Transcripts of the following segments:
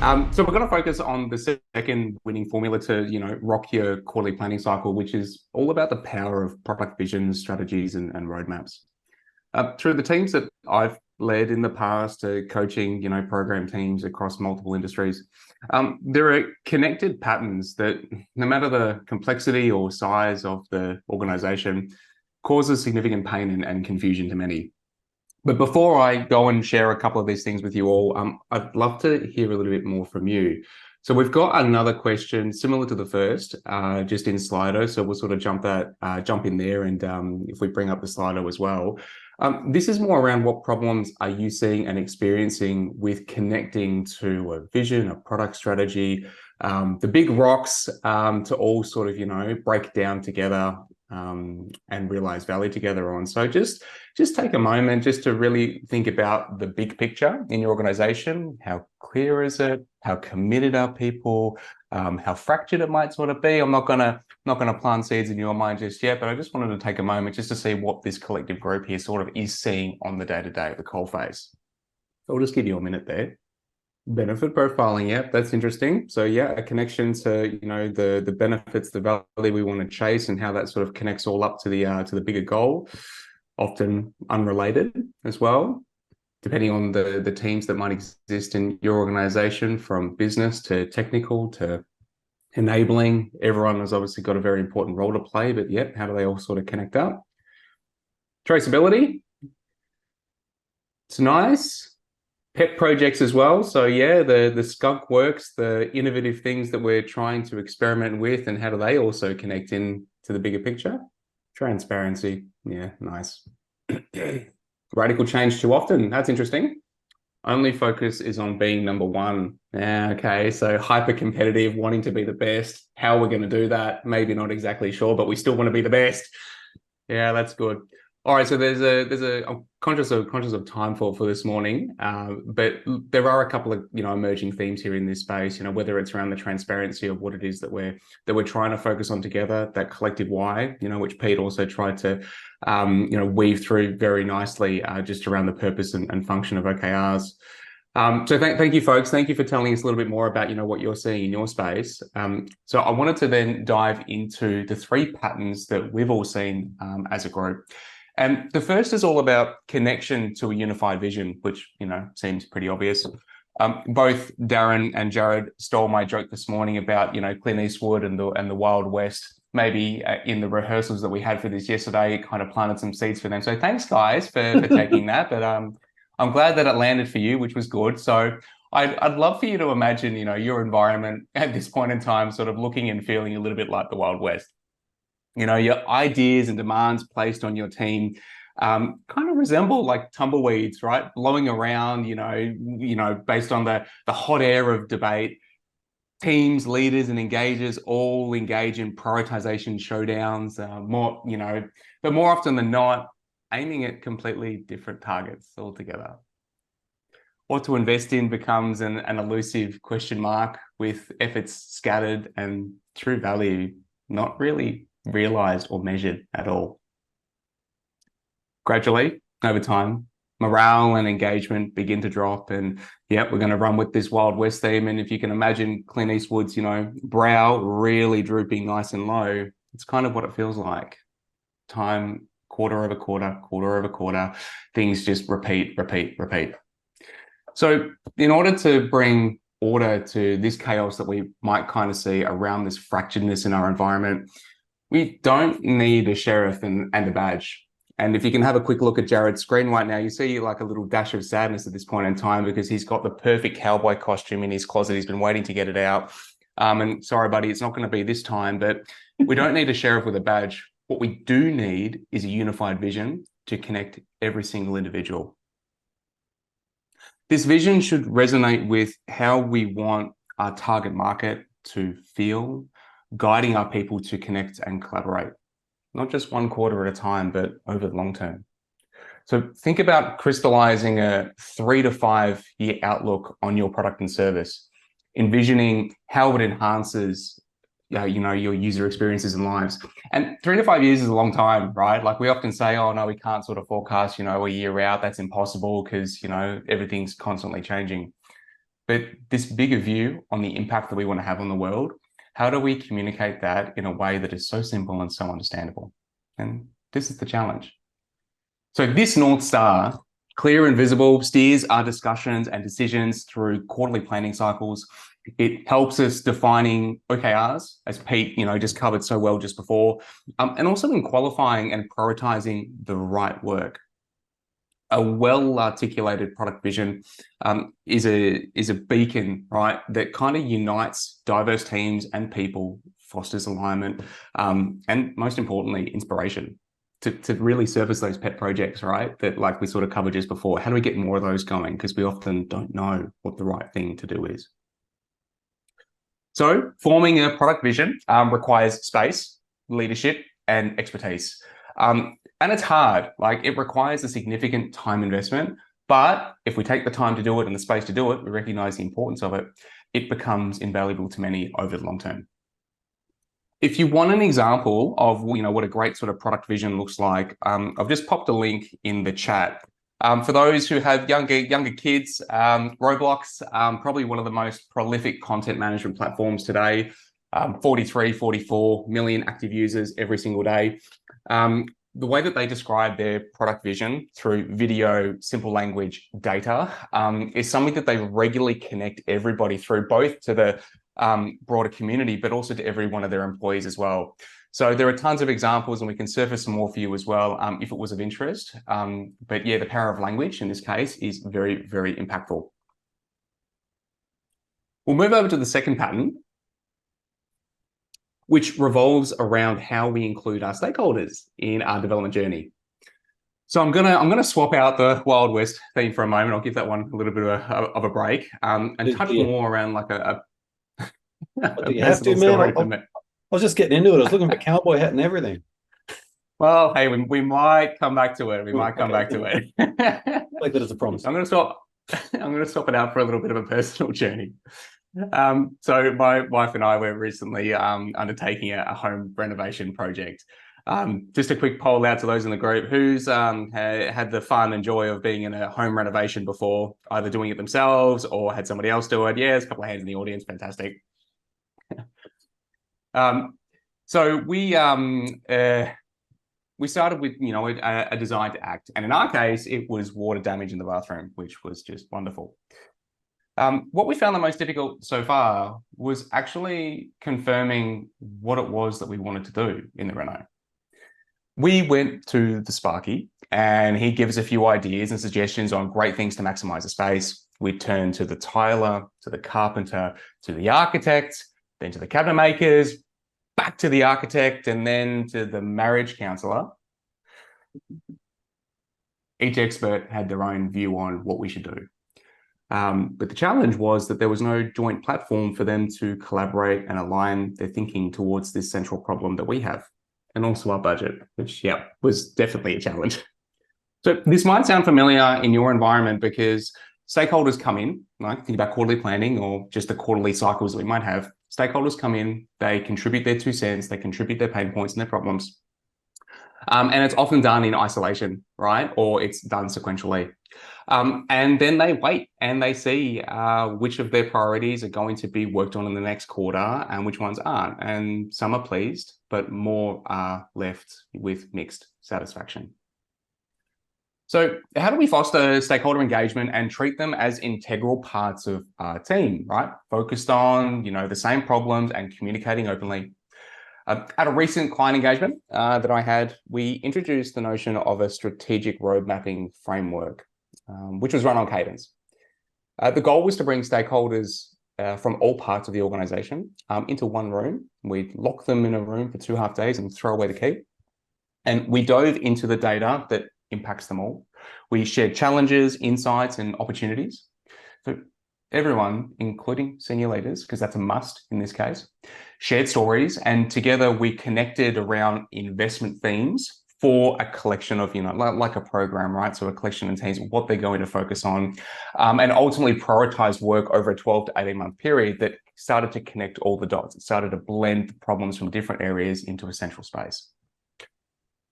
So we're going to focus on the second winning formula to, rock your quarterly planning cycle, which is all about the power of product vision, strategies, and roadmaps. Through the teams that I've led in the past, coaching, program teams across multiple industries, there are connected patterns that, no matter the complexity or size of the organization, causes significant pain and confusion to many. But before I go and share a couple of these things with you all, I'd love to hear a little bit more from you. So we've got another question similar to the first, just in Slido. So we'll sort of jump in there, and if we bring up the Slido as well. This is more around what problems are you seeing and experiencing with connecting to a vision, a product strategy, the big rocks to all sort of, break down together and realize value together on. So just take a moment just to really think about the big picture in your organization. How clear is it? How committed are people? How fractured it might sort of be. I'm not gonna plant seeds in your mind just yet, but I just wanted to take a moment just to see what this collective group here sort of is seeing on the day-to-day at the coalface. So I'll just give you a minute there. Benefit profiling, yeah, that's interesting. So yeah, a connection to the benefits, the value we want to chase, and how that sort of connects all up to the bigger goal, often unrelated as well, depending on the teams that might exist in your organization, from business to technical to enabling. Everyone has obviously got a very important role to play, but yeah, how do they all sort of connect up? Traceability, it's nice. Pet projects as well. So yeah, the skunk works, the innovative things that we're trying to experiment with, and how do they also connect in to the bigger picture? Transparency. Yeah, nice. Radical change too often. That's interesting. Only focus is on being number one. Yeah, okay. So hyper competitive, wanting to be the best. How we're going to do that? Maybe not exactly sure, but we still want to be the best. Yeah, that's good. All right, so I'm conscious of time for this morning, but there are a couple of emerging themes here in this space. Whether it's around the transparency of what it is that we're trying to focus on together, that collective why, which Pete also tried to weave through very nicely, just around the purpose and function of OKRs. So thank you, folks. Thank you for telling us a little bit more about what you're seeing in your space. So I wanted to then dive into the three patterns that we've all seen as a group. And the first is all about connection to a unified vision, which, seems pretty obvious. Both Darren and Jared stole my joke this morning about, Clint Eastwood and the Wild West. Maybe in the rehearsals that we had for this yesterday, it kind of planted some seeds for them. So thanks, guys, for taking that. But I'm glad that it landed for you, which was good. So I'd love for you to imagine, your environment at this point in time sort of looking and feeling a little bit like the Wild West. Your ideas and demands placed on your team kind of resemble like tumbleweeds, right? Blowing around, based on the hot air of debate. Teams, leaders, and engagers all engage in prioritization showdowns, but more often than not, aiming at completely different targets altogether. What to invest in becomes an elusive question mark, with efforts scattered and true value not really realized or measured at all. Gradually, over time, morale and engagement begin to drop, and yeah, we're going to run with this Wild West theme. And if you can imagine Clint Eastwood's, brow really drooping nice and low, it's kind of what it feels like. Time, quarter over quarter, quarter over quarter, things just repeat. So in order to bring order to this chaos that we might kind of see around this fracturedness in our environment, we don't need a sheriff and a badge. And if you can have a quick look at Jared's screen right now, you see like a little dash of sadness at this point in time, because he's got the perfect cowboy costume in his closet. He's been waiting to get it out. And sorry, buddy, it's not going to be this time, but we don't need a sheriff with a badge. What we do need is a unified vision to connect every single individual. This vision should resonate with how we want our target market to feel, guiding our people to connect and collaborate, not just one quarter at a time, but over the long term. So think about crystallizing a 3 to 5 year outlook on your product and service, envisioning how it enhances your user experiences and lives. And 3 to 5 years is a long time, right? Like we often say, oh no, we can't sort of forecast, a year out. That's impossible because, everything's constantly changing. But this bigger view on the impact that we want to have on the world, how do we communicate that in a way that is so simple and so understandable? And this is the challenge. So this North Star, clear and visible, steers our discussions and decisions through quarterly planning cycles. It helps us defining OKRs, as Pete, just covered so well just before, and also in qualifying and prioritizing the right work. A well-articulated product vision is a beacon, right, that kind of unites diverse teams and people, fosters alignment, and most importantly, inspiration to really service those pet projects, right? That, like we sort of covered just before. How do we get more of those going? Because we often don't know what the right thing to do is. So forming a product vision requires space, leadership, and expertise. And it's hard, like it requires a significant time investment, but if we take the time to do it and the space to do it, we recognize the importance of it, it becomes invaluable to many over the long term. If you want an example of what a great sort of product vision looks like, I've just popped a link in the chat. For those who have younger kids, Roblox, probably one of the most prolific content management platforms today, 43, 44 million active users every single day. The way that they describe their product vision through video, simple language, data is something that they regularly connect everybody through, both to the broader community, but also to every one of their employees as well. So there are tons of examples, and we can surface some more for you as well if it was of interest. But yeah, the power of language in this case is very, very impactful. We'll move over to the second pattern, which revolves around how we include our stakeholders in our development journey. So I'm gonna swap out the Wild West theme for a moment. I'll give that one a little bit of a break and touch more around like a do you have to, man? I was just getting into it. I was looking for cowboy hat and everything. Well, hey, we might come back to it. We might come back to it. Like that as a promise. I'm gonna swap it out for a little bit of a personal journey. So my wife and I were recently undertaking a home renovation project. Just a quick poll out to those in the group: who's had the fun and joy of being in a home renovation before, either doing it themselves or had somebody else do it? Yeah, there's a couple of hands in the audience. Fantastic. So we started with a design to act, and in our case, it was water damage in the bathroom, which was just wonderful. What we found the most difficult so far was actually confirming what it was that we wanted to do in the reno. We went to the Sparky, and he gives a few ideas and suggestions on great things to maximize the space. We turned to the tiler, to the carpenter, to the architect, then to the cabinet makers, back to the architect, and then to the marriage counselor. Each expert had their own view on what we should do. But the challenge was that there was no joint platform for them to collaborate and align their thinking towards this central problem that we have, and also our budget, which, yeah, was definitely a challenge. So this might sound familiar in your environment because stakeholders come in, like think about quarterly planning or just the quarterly cycles that we might have. Stakeholders come in, they contribute their 2 cents, they contribute their pain points and their problems. And it's often done in isolation, right? Or it's done sequentially. And then they wait and they see which of their priorities are going to be worked on in the next quarter and which ones aren't. And some are pleased, but more are left with mixed satisfaction. So how do we foster stakeholder engagement and treat them as integral parts of our team, right? Focused on, the same problems and communicating openly. At a recent client engagement that I had, we introduced the notion of a strategic road mapping framework, which was run on cadence. The goal was to bring stakeholders from all parts of the organization into one room. We'd lock them in a room for 2.5 days and throw away the key. And we dove into the data that impacts them all. We shared challenges, insights, and opportunities. So everyone, including senior leaders, because that's a must in this case, shared stories, and together we connected around investment themes for a collection of, like a program, right? So a collection of teams, what they're going to focus on, and ultimately prioritize work over a 12 to 18 month period that started to connect all the dots. It started to blend problems from different areas into a central space.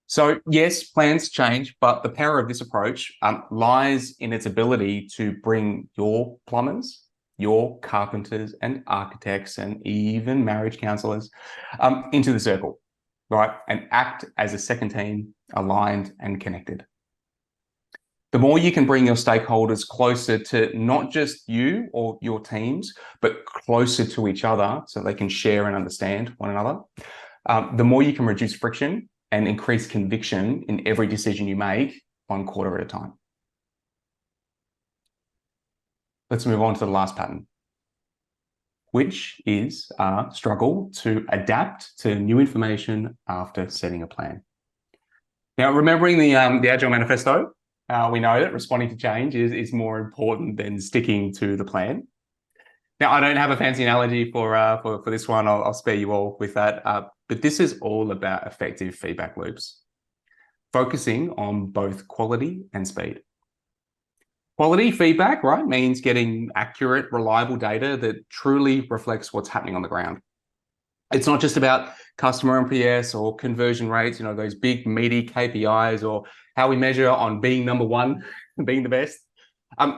So yes, plans change, but the power of this approach lies in its ability to bring your plumbers your carpenters and architects and even marriage counselors into the circle, right? And act as a second team, aligned and connected. The more you can bring your stakeholders closer to not just you or your teams, but closer to each other so they can share and understand one another, the more you can reduce friction and increase conviction in every decision you make, one quarter at a time. Let's move on to the last pattern, which is a struggle to adapt to new information after setting a plan. Now, remembering the Agile Manifesto, we know that responding to change is more important than sticking to the plan. Now, I don't have a fancy analogy for this one. I'll spare you all with that. But this is all about effective feedback loops, focusing on both quality and speed. Quality feedback, right, means getting accurate, reliable data that truly reflects what's happening on the ground. It's not just about customer NPS or conversion rates, those big meaty KPIs, or how we measure on being number one, being the best.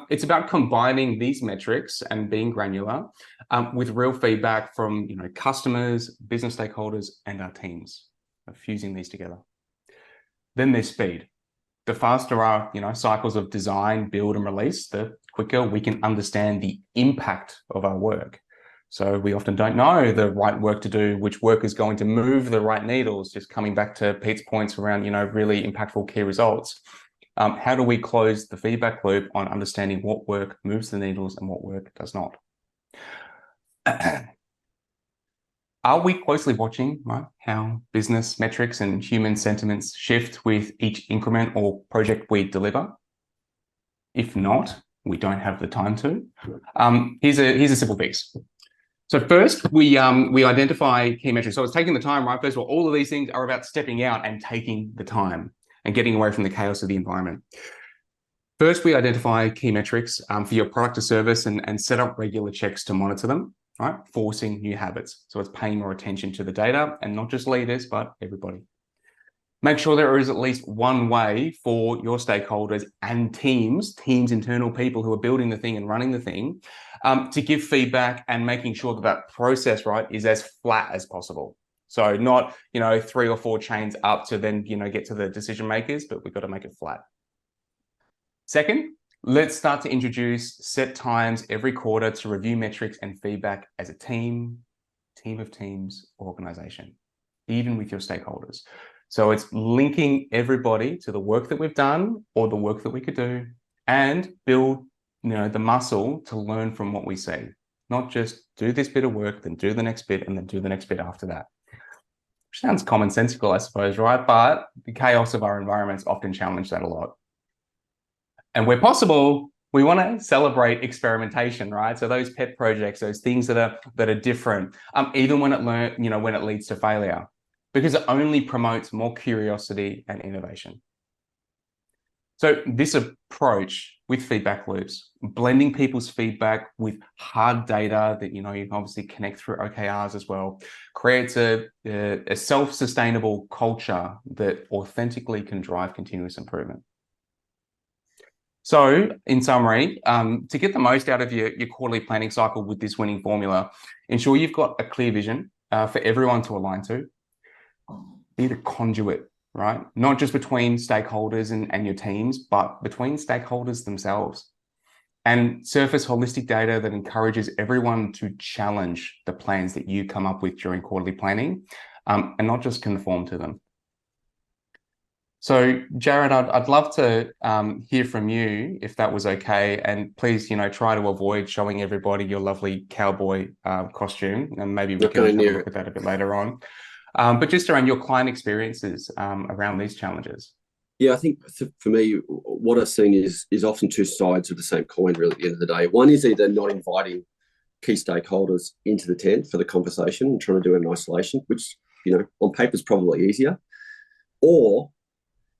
It's about combining these metrics and being granular with real feedback from customers, business stakeholders, and our teams, fusing these together. Then there's speed. The faster our cycles of design, build, and release, the quicker we can understand the impact of our work. So we often don't know the right work to do, which work is going to move the right needles. Just coming back to Pete's points around really impactful key results. How do we close the feedback loop on understanding what work moves the needles and what work does not? Are we closely watching, right, how business metrics and human sentiments shift with each increment or project we deliver? If not, we don't have the time to. Here's a simple fix. So first, we identify key metrics. So it's taking the time, right? First of all these things are about stepping out and taking the time and getting away from the chaos of the environment. First, we identify key metrics for your product or service and set up regular checks to monitor them, right? Forcing new habits. So it's paying more attention to the data, and not just leaders, but everybody. Make sure there is at least one way for your stakeholders and teams, internal people who are building the thing and running the thing, to give feedback, and making sure that process, right, is as flat as possible. So not, 3 or 4 chains up to then, get to the decision makers, but we've got to make it flat. Second, let's start to introduce set times every quarter to review metrics and feedback as a team of teams, organization, even with your stakeholders. So it's linking everybody to the work that we've done or the work that we could do, and build, the muscle to learn from what we see. Not just do this bit of work, then do the next bit, and then do the next bit after that. Which sounds commonsensical, I suppose, right? But the chaos of our environments often challenge that a lot. And where possible, we want to celebrate experimentation, right? So those pet projects, those things that are different, even when it leads to failure, because it only promotes more curiosity and innovation. So this approach with feedback loops, blending people's feedback with hard data that you can obviously connect through OKRs as well, creates a self-sustainable culture that authentically can drive continuous improvement. So in summary, to get the most out of your quarterly planning cycle with this winning formula, ensure you've got a clear vision for everyone to align to. Be the conduit, right? Not just between stakeholders and your teams, but between stakeholders themselves. And surface holistic data that encourages everyone to challenge the plans that you come up with during quarterly planning, and not just conform to them. So, Jared, I'd love to hear from you, if that was okay. And please, try to avoid showing everybody your lovely cowboy costume, and maybe we can have a look at that a bit later on. But just around your client experiences around these challenges. Yeah, I think for me, what I've seen is often two sides of the same coin, really, at the end of the day. One is either not inviting key stakeholders into the tent for the conversation and trying to do it in isolation, which, on paper is probably easier, or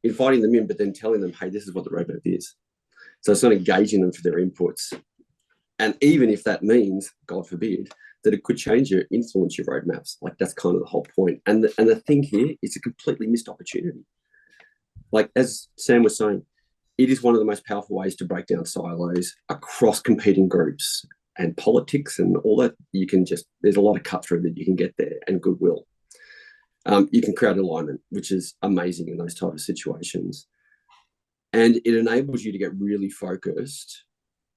inviting them in, but then telling them, hey, this is what the roadmap is. So it's not engaging them for their inputs. And even if that means, God forbid, that it could influence your roadmaps, like that's kind of the whole point. And the thing here is a completely missed opportunity. Like, as Sam was saying, it is one of the most powerful ways to break down silos across competing groups. and politics and all that, there's a lot of cut through that you can get there, and goodwill. You can create alignment, which is amazing in those type of situations. And it enables you to get really focused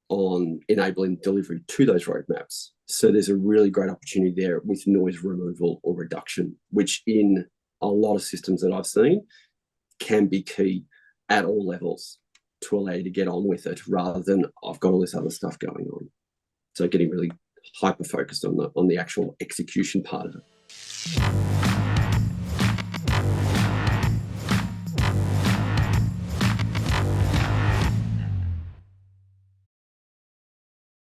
on enabling delivery to those roadmaps. So there's a really great opportunity there with noise removal or reduction, which in a lot of systems that I've seen can be key at all levels to allow you to get on with it, rather than I've got all this other stuff going on. So getting really hyper focused on the actual execution part of it.